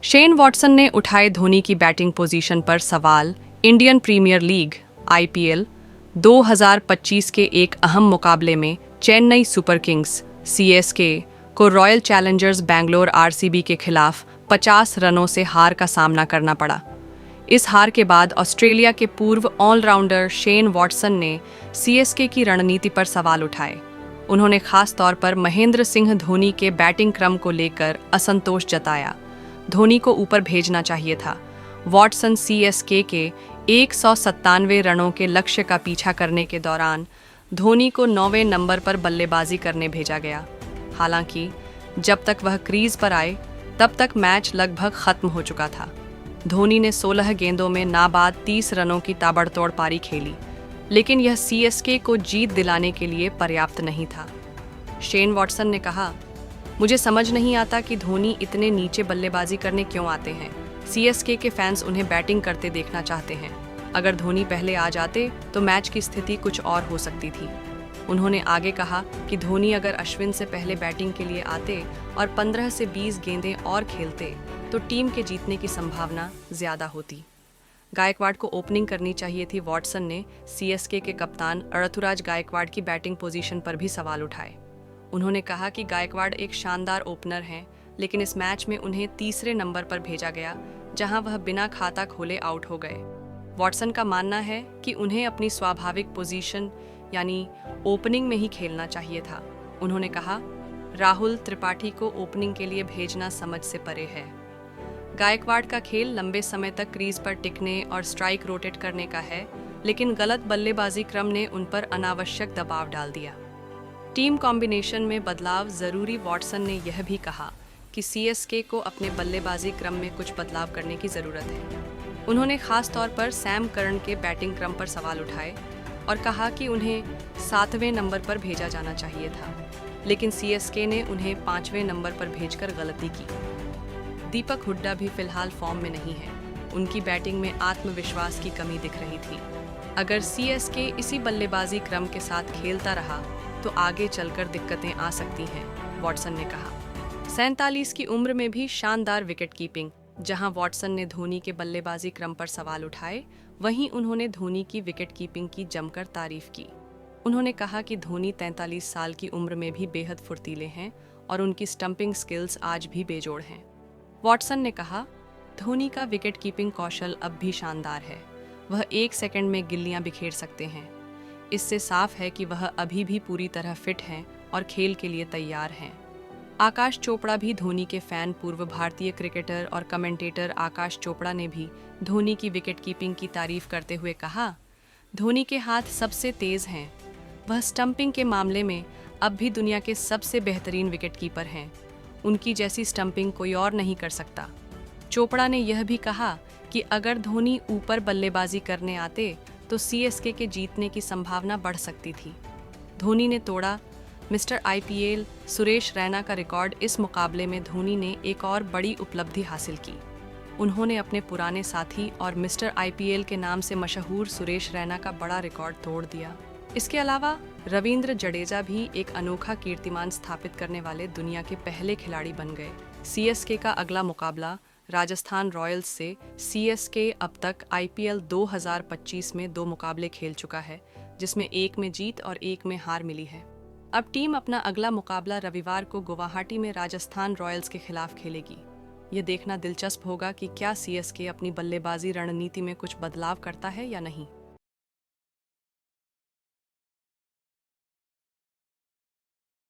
Shane Watson ने उठाए धोनी की बैटिंग पोजीशन पर सवाल। इंडियन प्रीमियर लीग (आईपीएल) 2025 के एक अहम मुकाबले में चेन्नई सुपर किंग्स (सीएसके) को रॉयल चैलेंजर्स बैंगलोर (आरसीबी) के खिलाफ 50 रनों से हार का सामना करना पड़ा। इस हार के बाद ऑस्ट्रेलिया के पूर्व ऑलराउंडर शेन वॉटसन ने सीएसके की रणनीति पर सवाल उठाए। उन्होंने खास तौर पर महेंद्र सिंह धोनी के बैटिंग क्रम को लेकर असंतोष जताया। धोनी को ऊपर भेजना चाहिए था। वॉटसन सीएसके के 197 रनों के लक्ष्य का पीछा करने के दौरान धोनी को 9वें नंबर पर बल्लेबाजी करने भेजा गया। हालांकि जब तक वह क्रीज पर आए तब तक मैच लगभग खत्म हो चुका था। धोनी ने 16 गेंदों में नाबाद 30 रनों की ताबड़तोड़ पारी खेली, लेकिन यह सीएसके को जीत दिलाने के लिए पर्याप्त नहीं था। शेन वॉटसन ने कहा, मुझे समझ नहीं आता कि धोनी इतने नीचे बल्लेबाजी करने क्यों आते हैं। सीएसके के फैंस उन्हें बैटिंग करते देखना चाहते हैं। अगर धोनी पहले आ जाते तो मैच की स्थिति कुछ और हो सकती थी। उन्होंने आगे कहा कि धोनी अगर अश्विन से पहले बैटिंग के लिए आते और 15 से 20 गेंदें और खेलते तो टीम के जीतने की संभावना ज्यादा होती। गायकवाड़ को ओपनिंग करनी चाहिए थी। वॉटसन ने सीएसके के कप्तान ऋतुराज गायकवाड़ की बैटिंग पोजीशन पर भी सवाल उठाए। उन्होंने कहा कि गायकवाड़ एक शानदार ओपनर हैं, लेकिन इस मैच में उन्हें तीसरे नंबर पर भेजा गया, जहां वह बिना खाता खोले आउट हो गए। वॉटसन का मानना है कि उन्हें अपनी स्वाभाविक पोजीशन यानी ओपनिंग में ही खेलना चाहिए था। उन्होंने कहा, राहुल त्रिपाठी को ओपनिंग के लिए भेजना समझ से परे है। गायकवाड़ का खेल लंबे समय तक क्रीज पर टिकने और स्ट्राइक रोटेट करने का है, लेकिन गलत बल्लेबाजी क्रम ने उन पर अनावश्यक दबाव डाल दिया। टीम कॉम्बिनेशन में बदलाव जरूरी। वॉटसन ने यह भी कहा कि सीएसके को अपने बल्लेबाजी क्रम में कुछ बदलाव करने की जरूरत है। उन्होंने खास तौर पर सैम करन के बैटिंग क्रम पर सवाल उठाए और कहा कि उन्हें 7वें नंबर पर भेजा जाना चाहिए था, लेकिन सीएसके ने उन्हें 5वें नंबर पर भेजकर गलती की। दीपक हुड्डा भी फिलहाल फॉर्म में नहीं है। उनकी बैटिंग में आत्मविश्वास की कमी दिख रही थी। अगर सीएसके इसी बल्लेबाजी क्रम के साथ खेलता रहा तो आगे चलकर दिक्कतें आ सकती हैं, वॉटसन ने कहा। 47 की उम्र में भी शानदार विकेट कीपिंग। जहां वॉटसन ने धोनी के बल्लेबाजी क्रम पर सवाल उठाए, वहीं उन्होंने धोनी की विकेट कीपिंग की जमकर तारीफ की। उन्होंने कहा कि धोनी 43 साल की उम्र में भी बेहद फुर्तीले हैं और उनकी स्टंपिंग स्किल्स आज भी बेजोड़ हैं। वॉटसन ने कहा, धोनी का विकेट कीपिंग कौशल अब भी शानदार है। वह 1 सेकंड में गिल्लियां बिखेर सकते हैं। इससे साफ है कि वह अभी भी पूरी तरह फिट हैं और खेल के लिए तैयार हैं। आकाश चोपड़ा भी धोनी के फैन। पूर्व भारतीय क्रिकेटर और कमेंटेटर आकाश चोपड़ा ने भी धोनी की विकेट कीपिंग की तारीफ करते हुए कहा, धोनी के हाथ सबसे तेज हैं। वह स्टंपिंग के मामले में अब भी दुनिया के सबसे बेहतरीन विकेट कीपर हैं। उनकी जैसी स्टंपिंग कोई और नहीं कर सकता। चोपड़ा ने यह भी कहा कि अगर धोनी ऊपर बल्लेबाजी करने आते तो सीएसके के जीतने की संभावना बढ़ सकती थी। धोनी ने तोड़ा मिस्टर आईपीएल सुरेश रैना का रिकॉर्ड। इस मुकाबले में धोनी ने एक और बड़ी उपलब्धि हासिल की। उन्होंने अपने पुराने साथी और मिस्टर आईपीएल के नाम से मशहूर सुरेश रैना का बड़ा रिकॉर्ड तोड़ दिया। इसके अलावा रविंद्र जडेजा भी एक अनोखा कीर्तिमान स्थापित करने वाले दुनिया के पहले खिलाड़ी बन गए। सीएसके का अगला मुकाबला राजस्थान रॉयल्स से। सीएसके अब तक आईपीएल 2025 में 2 मुकाबले खेल चुका है, जिसमें एक में जीत और एक में हार मिली है। अब टीम अपना अगला मुकाबला रविवार को गुवाहाटी में राजस्थान रॉयल्स के खिलाफ खेलेगी। ये देखना दिलचस्प होगा कि क्या सीएसके अपनी बल्लेबाजी रणनीति में कुछ बदलाव करता है या नहीं।